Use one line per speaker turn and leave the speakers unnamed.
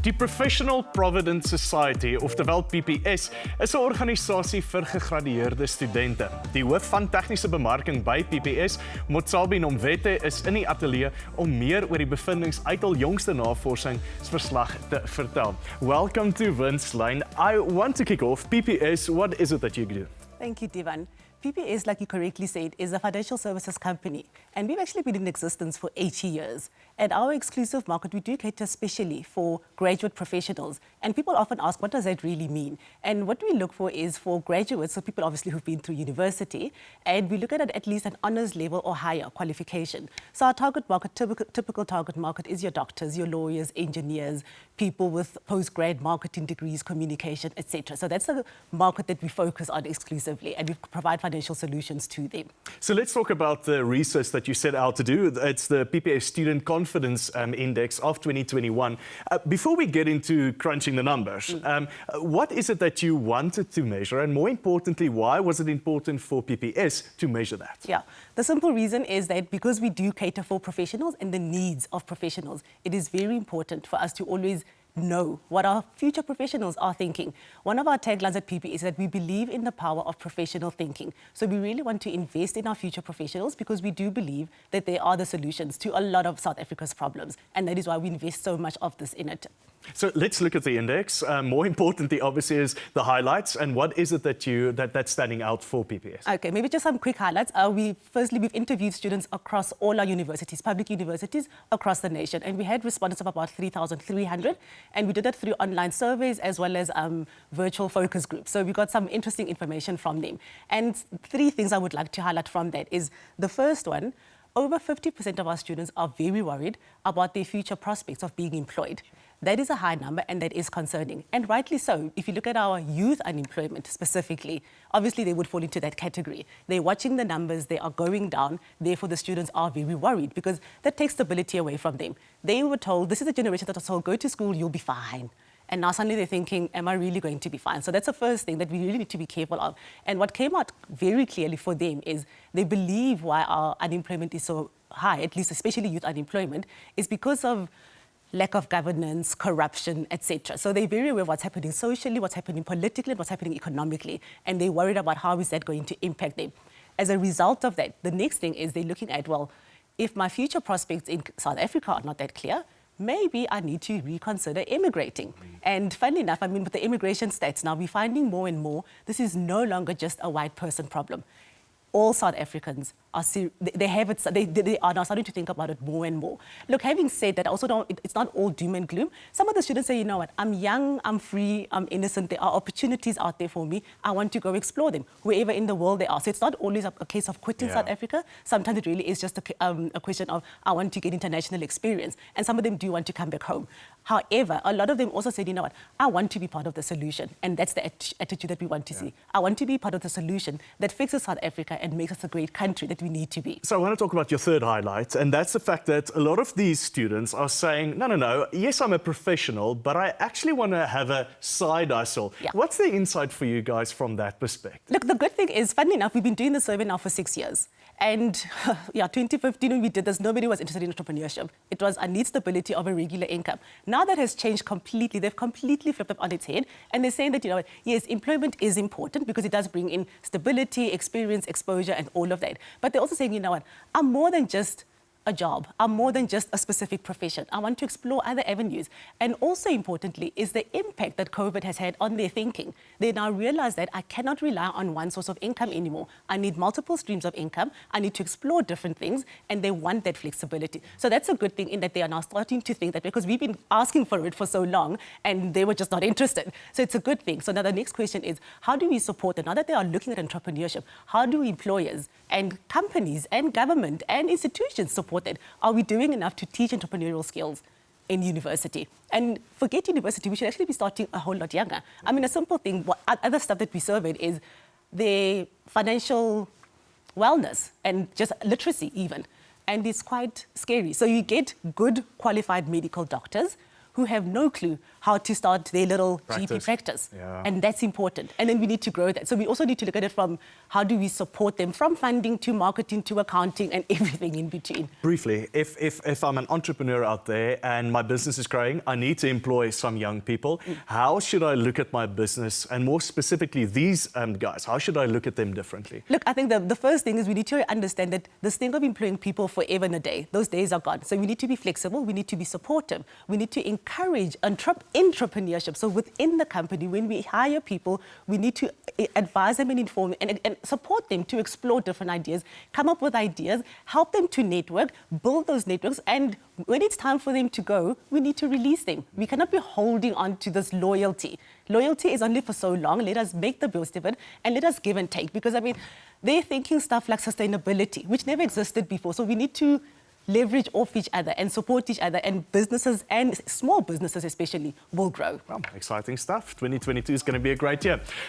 Die Professional Provident Society, oftewel PPS, is 'n organisasie vir gegradueerde studente. Die hoof van tegniese bemarking by PPS, Motshabi Nomvethe, is in die ateljee om meer oor die bevindings uit hul jongste navorsingsverslag te vertel. Welcome to Winslyn. I want to kick off. PPS, what is it that you do?
Thank you, Divan. PPS, like you correctly said, is a financial services company, and we've actually been in existence for 80 years. And our exclusive market, we do cater especially for graduate professionals. And people often ask, what does that really mean? And what we look for is for graduates, so people obviously who've been through university, and we look at least an honors level or higher qualification. So our target market, typical target market is your doctors, your lawyers, engineers, people with post-grad marketing degrees, communication, etc. So that's the market that we focus on exclusively, and we provide financial solutions to them.
So let's talk about the research that you set out to do. It's the PPS Student Confidence Index of 2021. Before we get into crunching the numbers, what is it that you wanted to measure? And more importantly, why was it important for PPS to measure that?
Yeah, the simple reason is that because we do cater for professionals and the needs of professionals, it is very important for us to always know what our future professionals are thinking. One of our taglines at PPS is that we believe in the power of professional thinking. So we really want to invest in our future professionals because we do believe that they are the solutions to a lot of South Africa's problems. And that is why we invest so much of this in it.
So let's look at the index. More importantly, obviously, is the highlights. And what is it that's standing out for PPS?
Okay, maybe just some quick highlights. Firstly, we've interviewed students across all our universities, public universities across the nation. And we had respondents of about 3,300. And we did that through online surveys as well as virtual focus groups. So we got some interesting information from them. And three things I would like to highlight from that is the first one, over 50% of our students are very worried about their future prospects of being employed. That is a high number and that is concerning. And rightly so. If you look at our youth unemployment specifically, obviously they would fall into that category. They're watching the numbers, they are going down, therefore the students are very worried because that takes stability away from them. They were told, this is a generation that was told, go to school, you'll be fine. And now suddenly they're thinking, am I really going to be fine? So that's the first thing that we really need to be careful of. And what came out very clearly for them is they believe why our unemployment is so high, at least especially youth unemployment, is because of lack of governance, corruption, etc. So they're very aware of what's happening socially, what's happening politically, and what's happening economically. And they're worried about how is that going to impact them. As a result of that, the next thing is they're looking at, well, if my future prospects in South Africa are not that clear, maybe I need to reconsider immigrating. And funnily enough, I mean, with the immigration stats now, we're finding more and more, this is no longer just a white person problem. All South Africans are they are now starting to think about it more and more. Look, having said that, I also it's not all doom and gloom. Some of the students say, you know what, I'm young, I'm free, I'm innocent, there are opportunities out there for me, I want to go explore them, wherever in the world they are. So it's not always a case of quitting South Africa. Sometimes it really is just a question of, I want to get international experience. And some of them do want to come back home. However, a lot of them also said, you know what, I want to be part of the solution. And that's the attitude that we want to see. I want to be part of the solution that fixes South Africa and makes us a great country that we need to be.
So I want to talk about your third highlight, and that's the fact that a lot of these students are saying, no, yes, I'm a professional, but I actually want to have a side hustle. Yeah. What's the insight for you guys from that perspective?
Look, the good thing is, funnily enough, we've been doing the survey now for 6 years. And yeah, 2015 when we did this, nobody was interested in entrepreneurship. It was, I need stability of a regular income. Now that has changed completely. They've completely flipped up on its head. And they're saying that, you know what, yes, employment is important because it does bring in stability, experience, exposure, and all of that. But they're also saying, you know what, I'm more than just a job. I'm more than just a specific profession. I want to explore other avenues. And also importantly is the impact that COVID has had on their thinking. They now realize that I cannot rely on one source of income anymore. I need multiple streams of income. I need to explore different things, and they want that flexibility. So that's a good thing in that they are now starting to think that because we've been asking for it for so long and they were just not interested. So it's a good thing. So now the next question is, how do we support them? Now that they are looking at entrepreneurship, how do employers and companies and government and institutions support that? Are we doing enough to teach entrepreneurial skills in university? And forget university, we should actually be starting a whole lot younger. I mean, a simple thing, other stuff that we surveyed is the financial wellness and just literacy even. And it's quite scary. So you get good qualified medical doctors who have no clue how to start their little
Practice.
GP practice.
Yeah.
And that's important. And then we need to grow that. So we also need to look at it from how do we support them, from funding to marketing to accounting and everything in between.
Briefly, if I'm an entrepreneur out there and my business is growing, I need to employ some young people. How should I look at my business, and more specifically these guys, how should I look at them differently?
Look, I think the first thing is we need to understand that this thing of employing people forever and a day, those days are gone. So we need to be flexible, we need to be supportive, we need to encourage entrepreneurship. So within the company, when we hire people, we need to advise them and inform and support them to explore different ideas, come up with ideas, help them to network, build those networks, and when it's time for them to go, we need to release them. We cannot be holding on to this loyalty. Loyalty is only for so long. Let us make the best of it and let us give and take. Because, I mean, they're thinking stuff like sustainability, which never existed before. So we need to leverage off each other and support each other, and businesses, and small businesses especially, will grow.
Well, exciting stuff. 2022 is going to be a great year.